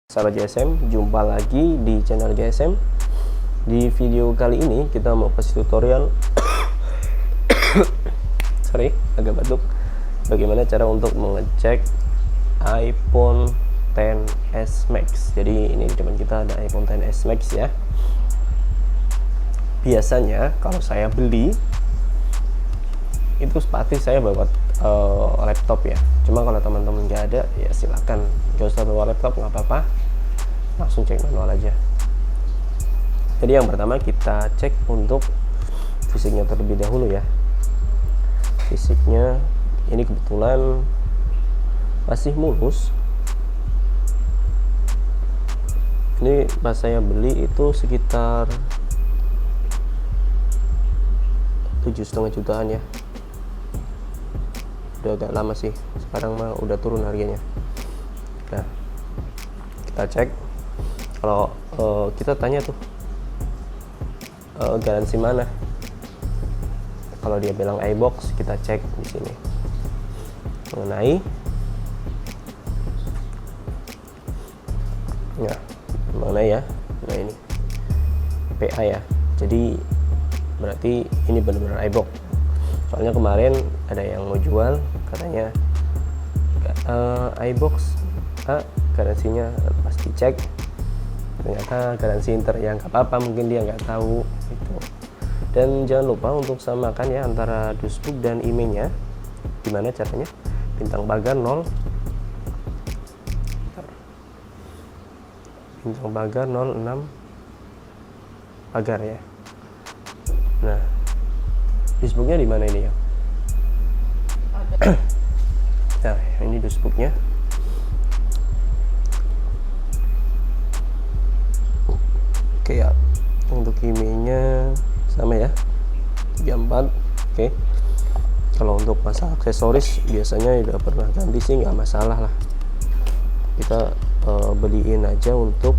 Sahabat GSM, jumpa lagi di channel GSM. Di video kali ini kita mau kasih tutorial agak batuk, bagaimana cara untuk mengecek iPhone XS Max. Jadi ini di depan kita ada iPhone XS Max ya. Biasanya kalau saya beli itu pasti saya bawa laptop ya. Cuma kalau teman-teman nggak ada ya silakan, nggak usah bawa laptop, nggak apa-apa, langsung cek manual aja. Jadi yang pertama kita cek untuk fisiknya terlebih dahulu ya. Fisiknya ini kebetulan masih mulus. Ini pas saya beli itu sekitar 7,5 jutaan ya. Udah agak lama sih, sekarang mah udah turun harganya. Nah, kita cek. Kalau kita tanya tuh garansi mana, kalau dia bilang iBox, kita cek di sini mengenai ya. Nah ini PA ya, jadi berarti ini benar-benar iBox. Soalnya kemarin ada yang mau jual katanya iBox garansinya, pas dicek ternyata garansi Inter, yang nggak apa-apa, mungkin dia nggak tahu itu. Dan jangan lupa untuk samakan ya antara dusbook dan IMEI-nya. Gimana caranya? Bintang pagar 0, bintang pagar 06 pagar ya. Nah, dusbooknya di mana ini ya? Nah, ini dusbooknya. Oke ya, untuk IMEI-nya sama ya, 34. Oke. Kalau untuk masalah aksesoris biasanya udah pernah ganti sih, nggak masalah lah. Kita beliin aja untuk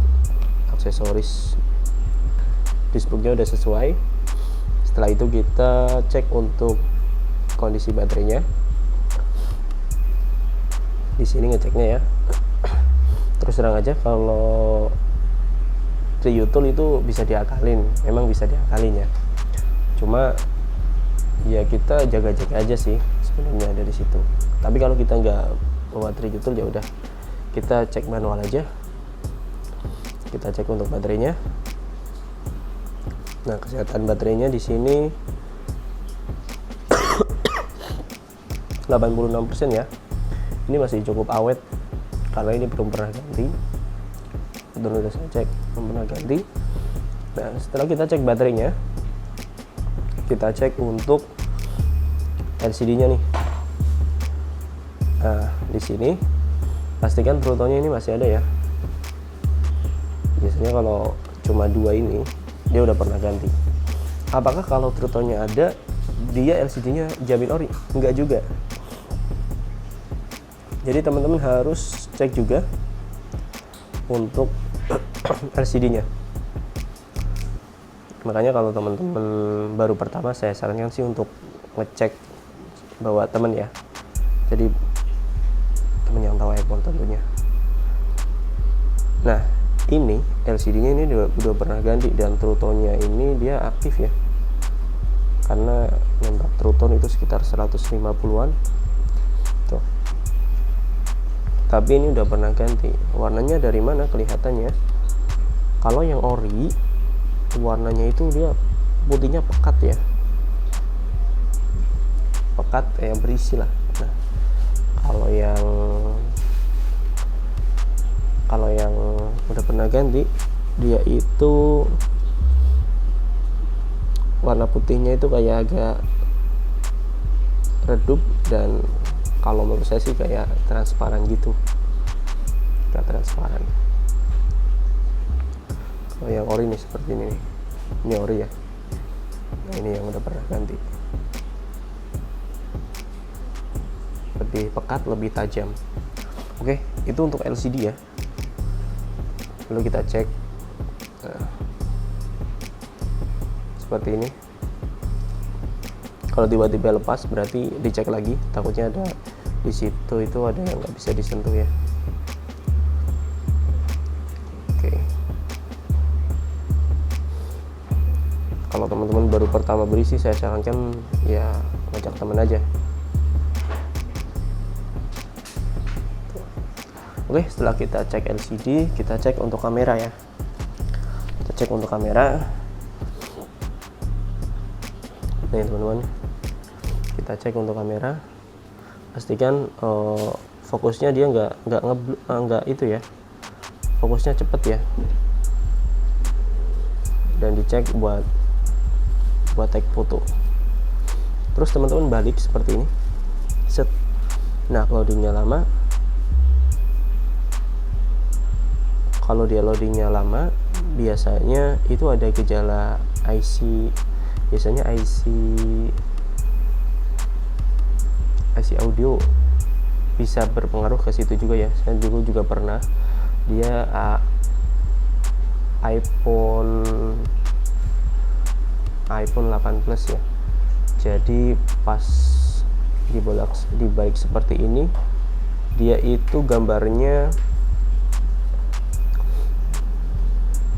aksesoris. Dusbooknya udah sesuai. Setelah itu kita cek untuk kondisi baterainya. Di sini ngeceknya ya. Terus terang aja, kalau Triutul itu bisa diakalin, memang bisa diakalin ya. Cuma ya kita jaga-jaga aja sih sebenarnya dari situ. Tapi kalau kita nggak bawa Triutul ya udah, kita cek manual aja. Kita cek untuk baterainya. Nah, kesehatan baterainya di sini 86% ya. Ini masih cukup awet karena ini belum pernah ganti. Betul, udah saya cek belum pernah ganti. Nah, setelah kita cek baterainya, kita cek untuk LCD-nya nih. Nah, di sini pastikan Truto-nya ini masih ada ya. Biasanya kalau cuma dua ini dia udah pernah ganti. Apakah kalau Truto-nya ada dia LCD-nya jamin ori? Enggak juga. Jadi teman-teman harus cek juga untuk LCD-nya. Makanya kalau teman-teman baru pertama, saya sarankan sih untuk ngecek bawa teman ya. Jadi teman yang tahu iPhone tentunya. Nah, ini LCD-nya ini udah pernah ganti, dan Truto-nya ini dia aktif ya. Karena nembak Truto itu sekitar 150-an. Tuh. Tapi ini udah pernah ganti. Warnanya dari mana kelihatannya? Kalau yang ori, warnanya itu dia putihnya pekat ya. Pekat yang berisi lah. Nah, kalau yang udah pernah ganti, dia itu warna putihnya itu kayak agak redup, dan kalau menurut saya sih kayak transparan gitu, kayak transparan. Kalau yang ori nih seperti ini nih, ini ori ya. Nah, ini yang udah pernah ganti, lebih pekat, lebih tajam. Oke, itu untuk LCD ya. Lalu kita cek seperti ini. Kalau tiba-tiba lepas berarti dicek lagi, takutnya ada di situ itu ada yang nggak bisa disentuh ya. kalau teman-teman baru pertama beli sih saya sarankan ya ngajak teman aja. Oke, setelah kita cek LCD, kita cek untuk kamera ya. Kita cek untuk kamera. Nih teman-teman, kita cek untuk kamera. Pastikan fokusnya dia nggak itu ya. Fokusnya cepet ya. Dan dicek buat take foto. Terus teman-teman balik seperti ini. Set. Nah, loadingnya lama. Kalau dia loadingnya lama, biasanya itu ada gejala IC, biasanya IC audio bisa berpengaruh ke situ juga ya. Saya dulu juga pernah, dia iPhone 8 Plus ya. Jadi pas dibalik seperti ini, dia itu gambarnya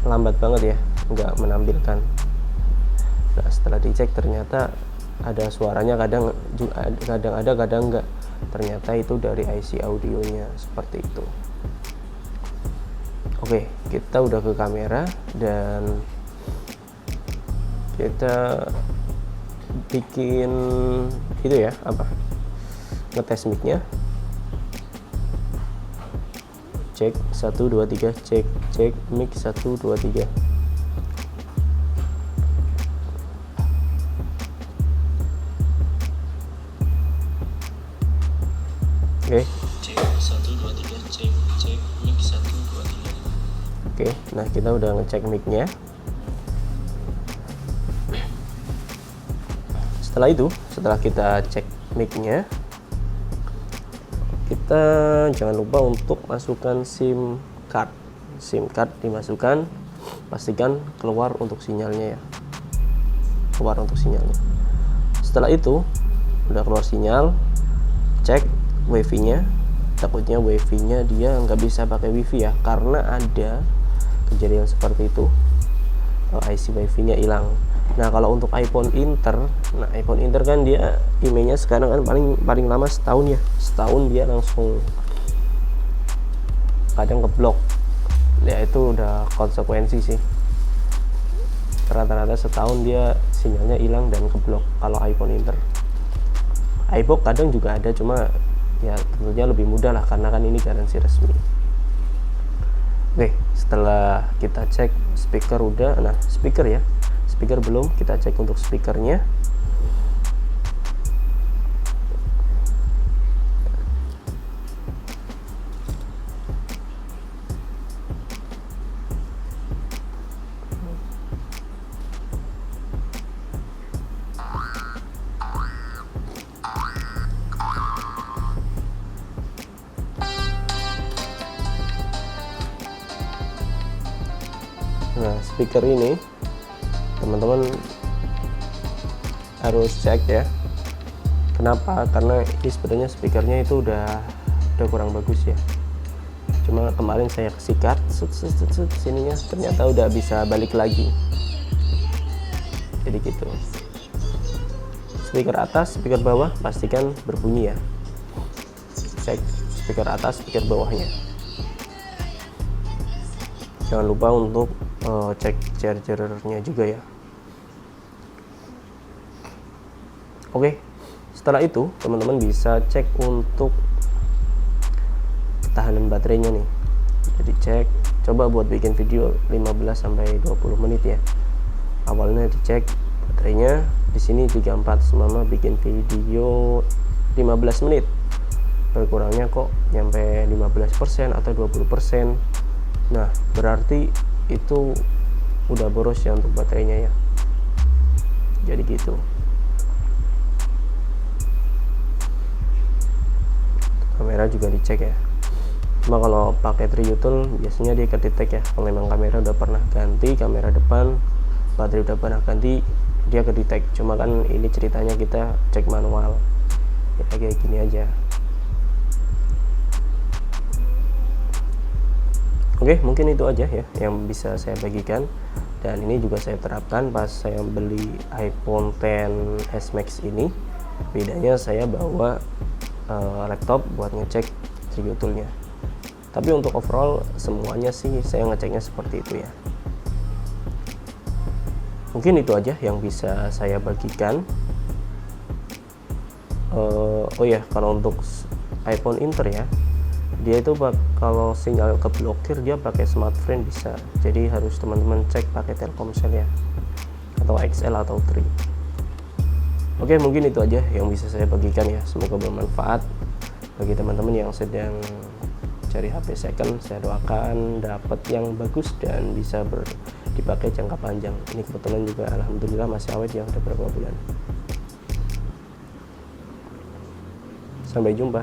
lambat banget ya, nggak menampilkan. Nah, setelah dicek ternyata ada suaranya, kadang ada kadang nggak. Ternyata itu dari IC audionya seperti itu. Oke, kita udah ke kamera dan kita bikin itu ya, ngetes mic-nya. Cek 1 2 3, cek mic 1 2 3. Oke. Cek 1 2 3, cek mic 1 2 3. Oke, nah kita udah ngecek mic-nya. Setelah kita cek mic-nya, kita jangan lupa untuk masukkan SIM card dimasukkan, pastikan keluar untuk sinyalnya ya, setelah itu udah keluar sinyal, cek wifi nya. Takutnya wifi nya dia nggak bisa pakai wifi ya, karena ada kejadian seperti itu, IC wifi nya hilang. Nah, kalau untuk iPhone Inter kan dia emailnya sekarang kan paling lama setahun ya. Setahun dia langsung kadang ngeblok. Ya itu udah konsekuensi sih. Rata-rata setahun dia sinyalnya hilang dan keblok kalau iPhone Inter. iBook kadang juga ada, cuma ya tentunya lebih mudah lah karena kan ini garansi resmi. Oke, setelah kita cek speaker udah, nah speaker belum, kita cek untuk speakernya. Nah, speaker ini teman-teman harus cek ya. Kenapa? Karena ini sebenarnya speakernya itu udah kurang bagus ya. Cuma kemarin saya kesikat sininya, ternyata udah bisa balik lagi. Jadi gitu. Speaker atas, speaker bawah pastikan berbunyi ya. Cek speaker atas, speaker bawahnya. Jangan lupa untuk cek chargernya juga ya. Oke, setelah itu teman-teman bisa cek untuk ketahanan baterainya nih. Jadi cek, coba buat bikin video 15-20 menit ya. Awalnya dicek baterainya, di sini 34, semama bikin video 15 menit. Berkurangnya kok nyampe 15% atau 20%. Nah, berarti itu udah boros ya untuk baterainya ya. Jadi gitu. Kamera juga dicek ya. Cuma kalau pakai Triyutul biasanya dia kedetek ya. Kalau memang kamera udah pernah ganti, kamera depan, baterai udah pernah ganti, dia kedetek. Cuma kan ini ceritanya kita cek manual. Ya kayak gini aja. Oke, mungkin itu aja ya yang bisa saya bagikan. Dan ini juga saya terapkan pas saya beli iPhone XS Max ini. Bedanya saya bawa laptop buat ngecek review toolnya. Tapi untuk overall semuanya sih saya ngeceknya seperti itu ya. Mungkin itu aja yang bisa saya bagikan. Oh ya, kalau untuk iPhone Inter ya, dia itu kalau sinyal keblokir dia pakai smartphone bisa. Jadi harus teman-teman cek pakai Telkomsel ya, atau XL atau 3. Oke, mungkin itu aja yang bisa saya bagikan ya. Semoga bermanfaat bagi teman-teman yang sedang cari HP second. Saya doakan dapat yang bagus dan bisa dipakai jangka panjang. Ini kebetulan juga alhamdulillah masih awet ya, udah beberapa bulan. Sampai jumpa.